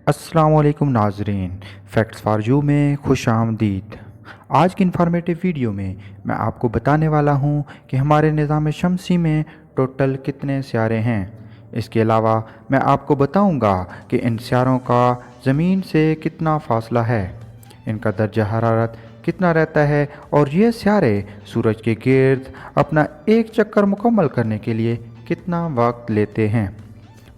अस्सलाम वालेकुम नाजरीन, फैक्ट्स फॉर यू में खुश आमदीद। आज की इन्फॉर्मेटिव वीडियो में मैं आपको बताने वाला हूँ कि हमारे निज़ाम शमसी में टोटल कितने सियारे हैं। इसके अलावा मैं आपको बताऊँगा कि इन सियारों का ज़मीन से कितना फ़ासला है, इनका दर्जा हरारत कितना रहता है और ये सियारे सूरज के गिर्द अपना एक चक्कर मुकम्मल करने के लिए कितना वक्त लेते हैं।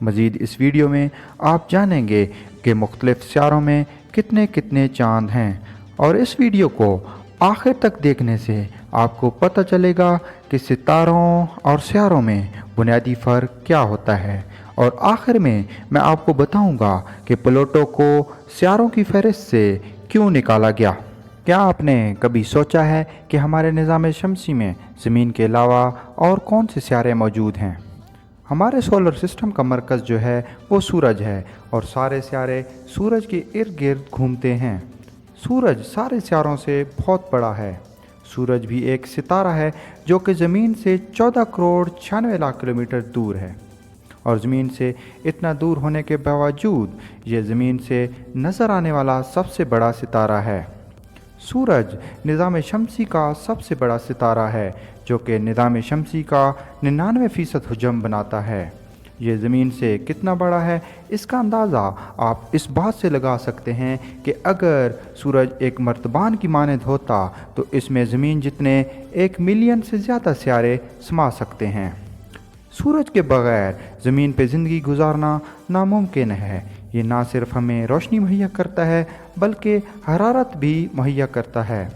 मज़ीद इस वीडियो में आप जानेंगे कि मुख्तलिफ़ सियारों में कितने कितने चाँद हैं, और इस वीडियो को आखिर तक देखने से आपको पता चलेगा कि सितारों और सियारों में बुनियादी फ़र्क क्या होता है। और आखिर में मैं आपको बताऊंगा कि प्लूटो को सियारों की फहरिस्त से क्यों निकाला गया। क्या आपने कभी सोचा है कि हमारे निज़ाम शमसी में ज़मीन के अलावा और कौन से सियारे मौजूद हैं? हमारे सोलर सिस्टम का मरकज़ जो है वो सूरज है, और सारे सियारे सूरज के इर्द गिर्द घूमते हैं। सूरज सारे सियारों से बहुत बड़ा है। सूरज भी एक सितारा है जो कि ज़मीन से 14 करोड़ 96 लाख किलोमीटर दूर है, और ज़मीन से इतना दूर होने के बावजूद ये ज़मीन से नज़र आने वाला सबसे बड़ा सितारा है। सूरज निज़ाम शमसी का सबसे बड़ा सितारा है, जो कि निज़ाम शमसी का 99% हुजम बनाता है। ये ज़मीन से कितना बड़ा है, इसका अंदाज़ा आप इस बात से लगा सकते हैं कि अगर सूरज एक मर्तबान की मानद होता तो इसमें ज़मीन जितने 1 मिलियन से ज़्यादा सियारे समा सकते हैं। सूरज के बग़ैर ज़मीन पर ज़िंदगी गुजारना नामुमकिन है। ये ना सिर्फ हमें रोशनी मुहैया करता है बल्कि हरारत भी मुहैया करता है।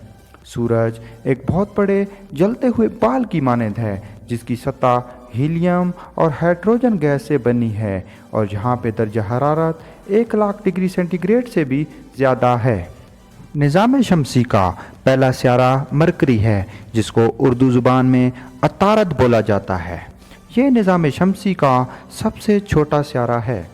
सूरज एक बहुत बड़े जलते हुए बाल की मानद है जिसकी सतह हीलियम और हाइड्रोजन गैस से बनी है, और जहाँ पे दर्जा हरारत 1 लाख डिग्री सेंटीग्रेड से भी ज़्यादा है। निज़ाम शमसी का पहला सियारा मरकरी है, जिसको उर्दू ज़ुबान में अतारद बोला जाता है। ये निज़ाम शमसी का सबसे छोटा सियारा है।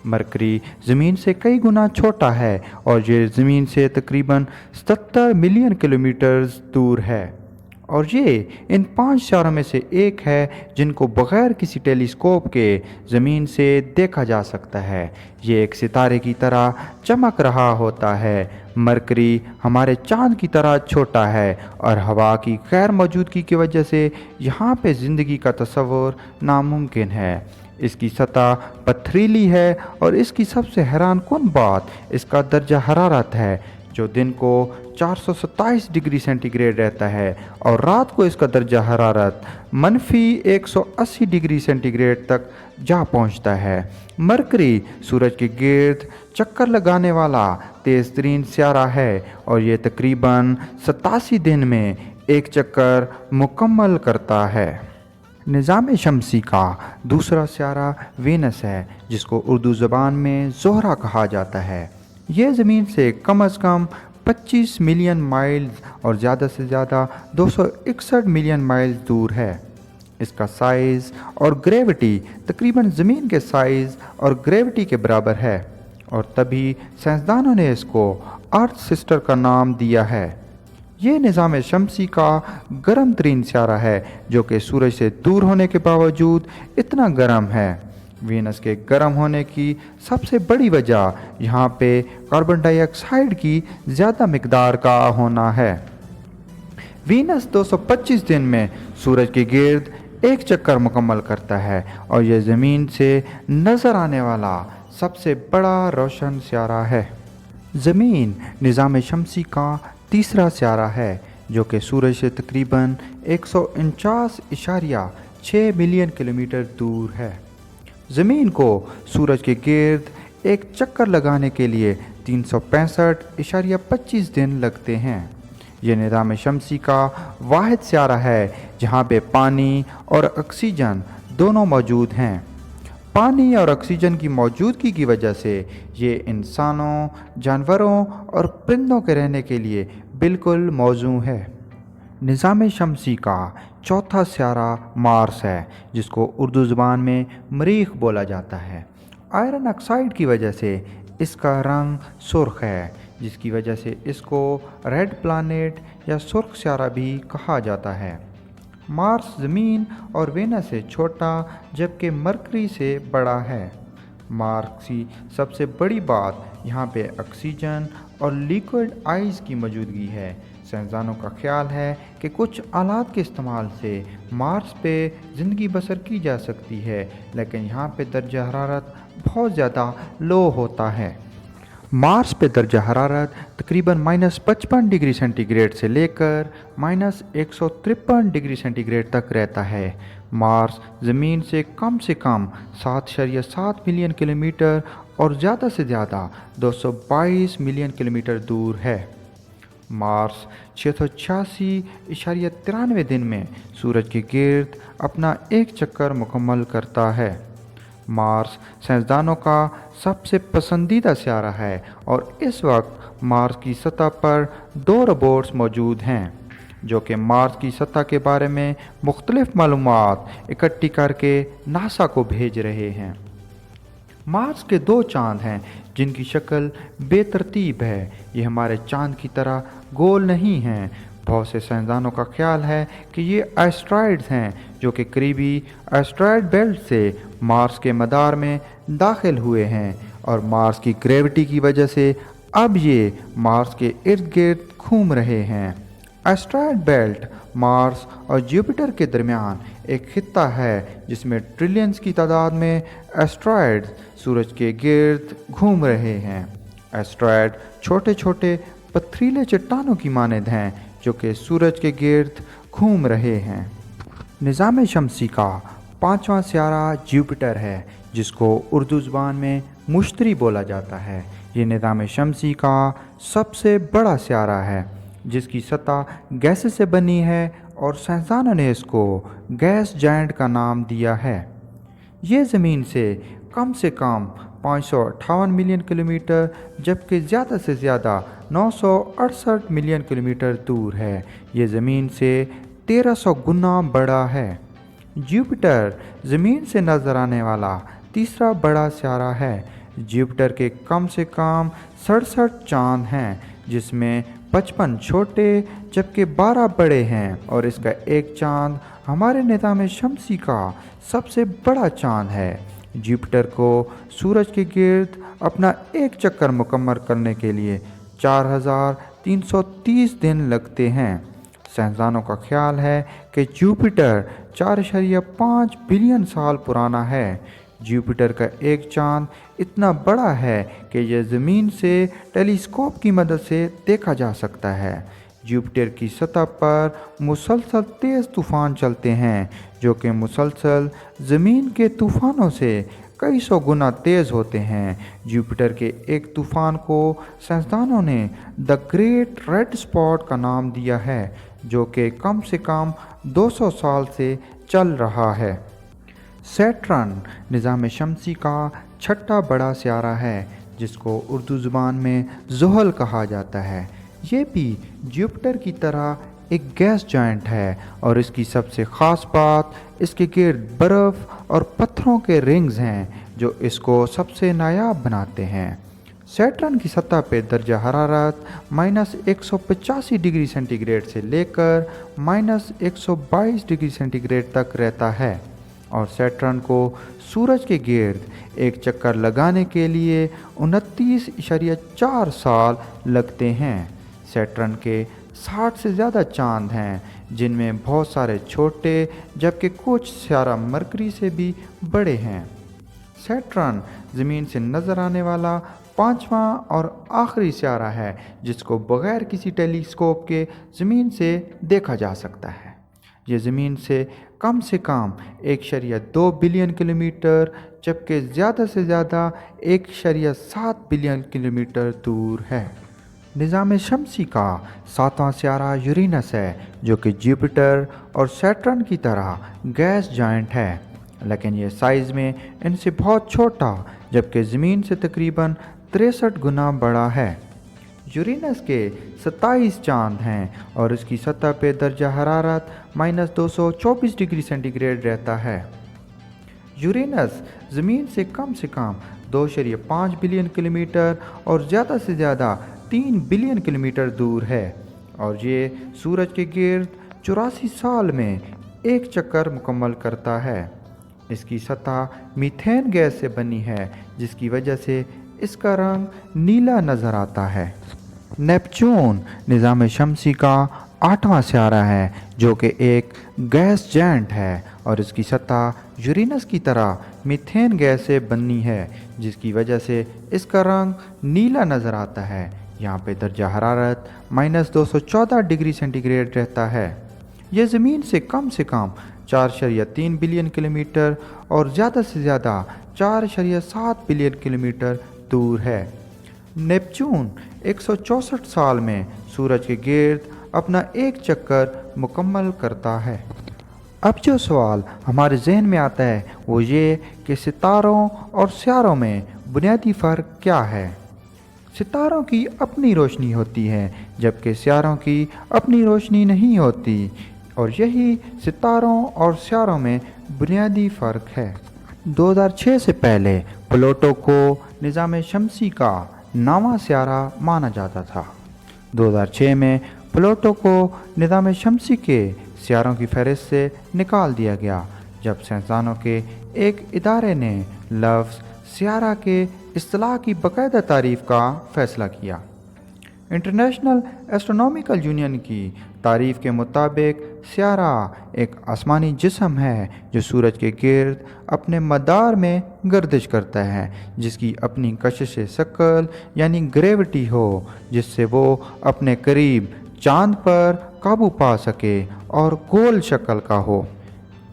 मरकरी ज़मीन से कई गुना छोटा है, और ये ज़मीन से तकरीबन 77 मिलियन किलोमीटर दूर है, और ये इन 5 सियारों में से एक है जिनको बग़ैर किसी टेलीस्कोप के ज़मीन से देखा जा सकता है। ये एक सितारे की तरह चमक रहा होता है। मरकरी हमारे चाँद की तरह छोटा है, और हवा की गैर मौजूदगी की वजह से यहाँ पे ज़िंदगी का तस्वुर नामुमकिन है। इसकी सतह पथरीली है, और इसकी सबसे हैरान कुन बात इसका दर्जा हरारत है, जो दिन को 427 डिग्री सेंटीग्रेड रहता है, और रात को इसका दर्जा हरारत -180 डिग्री सेंटीग्रेड तक जा पहुंचता है। मरकरी सूरज के गिर्द चक्कर लगाने वाला तेज़ तरीन सियारा है, और ये तकरीबन 87 दिन में एक चक्कर मुकम्मल करता है। निज़ाम शमसी का दूसरा सियारा वीनस है, जिसको उर्दू ज़बान में ज़ोहरा कहा जाता है। ये ज़मीन से कम 25 मिलियन माइल्स और ज़्यादा से ज़्यादा 261 मिलियन माइल्स दूर है। इसका साइज़ और ग्रेविटी तकरीबन ज़मीन के साइज़ और ग्रेविटी के बराबर है, और तभी साइंसदानों ने इसको अर्थ सिस्टर का नाम दिया है। ये निज़ाम शमसी का गर्म तरीन सियारा है, जो कि सूरज से दूर होने के बावजूद इतना गर्म है। वीनस के गर्म होने की सबसे बड़ी वजह यहाँ पे कार्बन डाइऑक्साइड की ज़्यादा मिकदार का होना है। वीनस 225 दिन में सूरज के गिर्द एक चक्कर मुकम्मल करता है, और यह ज़मीन से नज़र आने वाला सबसे बड़ा रोशन सियारा है। ज़मीन निज़ाम शमसी का तीसरा सियारा है, जो कि सूरज से तकरीबन 149.6 मिलियन किलोमीटर दूर है। ज़मीन को सूरज के गिर्द एक चक्कर लगाने के लिए 365.25 दिन लगते हैं। यह निज़ाम शमसी का वाहिद सियारा है जहाँ पे पानी और ऑक्सीजन दोनों मौजूद हैं। पानी और ऑक्सीजन की मौजूदगी की वजह से ये इंसानों, जानवरों और परिंदों के रहने के लिए बिल्कुल मौजू है। निज़ाम शमसी का चौथा सियारा मार्स है, जिसको उर्दू ज़ुबान में मरीख बोला जाता है। आयरन ऑक्साइड की वजह से इसका रंग सुर्ख है, जिसकी वजह से इसको रेड प्लानेट या सुर्ख सियारा भी कहा जाता है। मार्स ज़मीन और वेनस से छोटा जबकि मरकरी से बड़ा है। मार्स की सबसे बड़ी बात यहाँ पे ऑक्सीजन और लिक्विड आइस की मौजूदगी है। साइंसदानों का ख्याल है कि कुछ आलात के इस्तेमाल से मार्स पे ज़िंदगी बसर की जा सकती है, लेकिन यहाँ पे दर्जा हरारत बहुत ज़्यादा लो होता है। मार्स पे दर्जा हरारत तकरीबन -55 डिग्री सेंटीग्रेड से लेकर -153 डिग्री सेंटीग्रेड तक रहता है। मार्स ज़मीन से कम 7.7 मिलियन किलोमीटर और ज़्यादा से ज़्यादा 222 मिलियन किलोमीटर दूर है। मार्स 686.93 दिन में सूरज के गिर्द अपना एक चक्कर मुकम्मल करता है। मार्स साइंसदानों का सबसे पसंदीदा सितारा है और इस वक्त मार्स की सतह पर 2 रोबोट्स मौजूद हैं जो कि मार्स की सतह के बारे में मुख्तलिफ मालूमात इकट्ठी करके नासा को भेज रहे हैं। मार्स के 2 चांद हैं जिनकी शक्ल बेतरतीब है। ये हमारे चांद की तरह गोल नहीं हैं। बहुत से साइंसदानों का ख्याल है कि ये एस्टेरॉयड्स हैं जो कि करीबी एस्टेरॉयड बेल्ट से मार्स के मदार में दाखिल हुए हैं और मार्स की ग्रेविटी की वजह से अब ये मार्स के इर्द गिर्द घूम रहे हैं। एस्टेरॉयड बेल्ट मार्स और जुपिटर के दरमियान एक खित्ता है जिसमें ट्रिलियंस की तादाद में एस्टेरॉयड्स सूरज के गिर्द घूम रहे हैं। एस्टेरॉयड छोटे छोटे पथरीले चट्टानों की मानद हैं जो कि सूरज के गिर्द घूम रहे हैं। निज़ाम शमसी का 5वां सितारा जुपिटर है जिसको उर्दू ज़ुबान में मुश्तरी बोला जाता है। ये निज़ाम शमसी का सबसे बड़ा सितारा है जिसकी सतह गैस से बनी है और साइंसदानों ने इसको गैस जायंट का नाम दिया है। ये ज़मीन से कम 558 मिलियन किलोमीटर जबकि ज़्यादा से ज़्यादा 968 मिलियन किलोमीटर दूर है। ये ज़मीन से 1300 गुना बड़ा है। जुपिटर ज़मीन से नज़र आने वाला तीसरा बड़ा सितारा है। जुपिटर के कम से कम 67 चांद हैं जिसमें 55 छोटे जबकि 12 बड़े हैं और इसका एक चांद हमारे निज़ाम शमसी का सबसे बड़ा चांद है। जुपिटर को सूरज के गिर्द अपना एक चक्कर मुकम्मल करने के लिए 4330 दिन लगते हैं। साइंसदानों का ख्याल है कि जुपिटर 4.5 बिलियन साल पुराना है। जुपिटर का एक चांद इतना बड़ा है कि यह ज़मीन से टेलीस्कोप की मदद से देखा जा सकता है। जुपिटर की सतह पर मुसलसल तेज़ तूफ़ान चलते हैं जो कि मुसलसल ज़मीन के तूफ़ानों से कई सौ गुना तेज़ होते हैं। जुपिटर के एक तूफ़ान को साइंसदानों ने द ग्रेट रेड स्पॉट का नाम दिया है जो कि कम से कम 200 साल से चल रहा है। सैटर्न निज़ाम शमसी का 6ठा बड़ा सितारा है जिसको उर्दू ज़ुबान में ज़ुहल कहा जाता है। ये भी जुपिटर की तरह एक गैस जायंट है और इसकी सबसे ख़ास बात इसके गिर्द बर्फ़ और पत्थरों के रिंग्स हैं जो इसको सबसे नायाब बनाते हैं। सैटर्न की सतह पे दर्जा हरारत -185 डिग्री सेंटीग्रेड से लेकर -122 डिग्री सेंटीग्रेड तक रहता है और सैटर्न को सूरज के गिर्द एक चक्कर लगाने के लिए 29.4 साल लगते हैं। सैटर्न के 60 से ज़्यादा चांद हैं जिनमें बहुत सारे छोटे जबकि कुछ सितारा मरकरी से भी बड़े हैं। सैटर्न ज़मीन से नज़र आने वाला 5वां और आखिरी सितारा है जिसको बग़ैर किसी टेलीस्कोप के ज़मीन से देखा जा सकता है। ये ज़मीन से कम 1.2 बिलियन किलोमीटर जबकि ज़्यादा से ज़्यादा 1.7 बिलियन किलोमीटर दूर है। निज़ाम शमसी का 7वां सितारा यूरेनस है जो कि जुपिटर और सैटर्न की तरह गैस जायंट है लेकिन ये साइज़ में इनसे बहुत छोटा जबकि ज़मीन से तकरीबन 63 गुना बड़ा है। यूरेनस के 27 चांद हैं और इसकी सतह पे दर्जा हरारत -224 डिग्री सेंटीग्रेड रहता है। यूरेनस ज़मीन से कम 2.5 बिलियन किलोमीटर और ज़्यादा से ज़्यादा 3 बिलियन किलोमीटर दूर है और ये सूरज के गिर्द 84 साल में एक चक्कर मुकम्मल करता है। اس کی سطح میتھین گیس سے بنی ہے جس کی وجہ سے اس کا رنگ نیلا نظر آتا ہے۔ نیپچون نظام شمسی کا 8واں سیارہ ہے جو کہ ایک گیس جینٹ ہے اور اس کی سطح یورینس کی طرح میتھین گیس سے بنی ہے جس کی وجہ سے اس کا رنگ نیلا نظر آتا ہے۔ یہاں پہ درجہ حرارت -214 ڈگری سینٹی گریڈ رہتا ہے۔ یہ زمین سے کم 4.3 بلین کلومیٹر اور زیادہ سے زیادہ 4.7 بلین کلومیٹر دور ہے۔ نیپچون 164 سال میں سورج کے گرد اپنا ایک چکر مکمل کرتا ہے۔ اب جو سوال ہمارے ذہن میں آتا ہے وہ یہ کہ ستاروں اور سیاروں میں بنیادی فرق کیا ہے؟ ستاروں کی اپنی روشنی ہوتی ہے جبکہ سیاروں کی اپنی روشنی نہیں ہوتی، اور یہی ستاروں اور سیاروں میں بنیادی فرق ہے۔ 2006 سے پہلے پلوٹو کو نظام شمسی کا 9واں سیارہ مانا جاتا تھا۔ 2006 میں پلوٹو کو نظام شمسی کے سیاروں کی فہرست سے نکال دیا گیا جب سائنسدانوں کے ایک ادارے نے لفظ سیارہ کے اصطلاح کی باقاعدہ تعریف کا فیصلہ کیا۔ انٹرنیشنل ایسٹرونامیکل یونین کی تعریف کے مطابق سیارہ ایک آسمانی جسم ہے جو سورج کے گرد اپنے مدار میں گردش کرتا ہے جس کی اپنی کشش ثقل یعنی گریوٹی ہو، جس سے وہ اپنے قریب چاند پر قابو پا سکے اور گول شکل کا ہو۔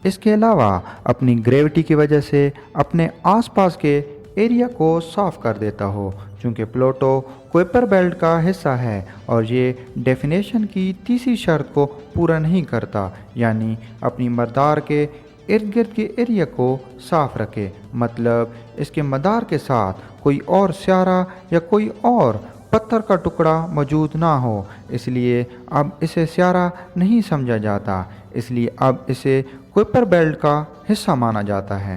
اس کے علاوہ اپنی گریوٹی کی وجہ سے اپنے آس پاس کے ایریا کو صاف کر دیتا ہو۔ چونکہ پلوٹو کوئپر بیلٹ کا حصہ ہے اور یہ ڈیفینیشن کی تیسری شرط کو پورا نہیں کرتا، یعنی اپنی مدار کے ارد گرد کے ایریا کو صاف رکھے، مطلب اس کے مدار کے ساتھ کوئی اور سیارہ یا کوئی اور پتھر کا ٹکڑا موجود نہ ہو۔ اس لیے اب اسے سیارہ نہیں سمجھا جاتا، اس لیے اب اسے کوئپر بیلٹ کا حصہ مانا جاتا ہے۔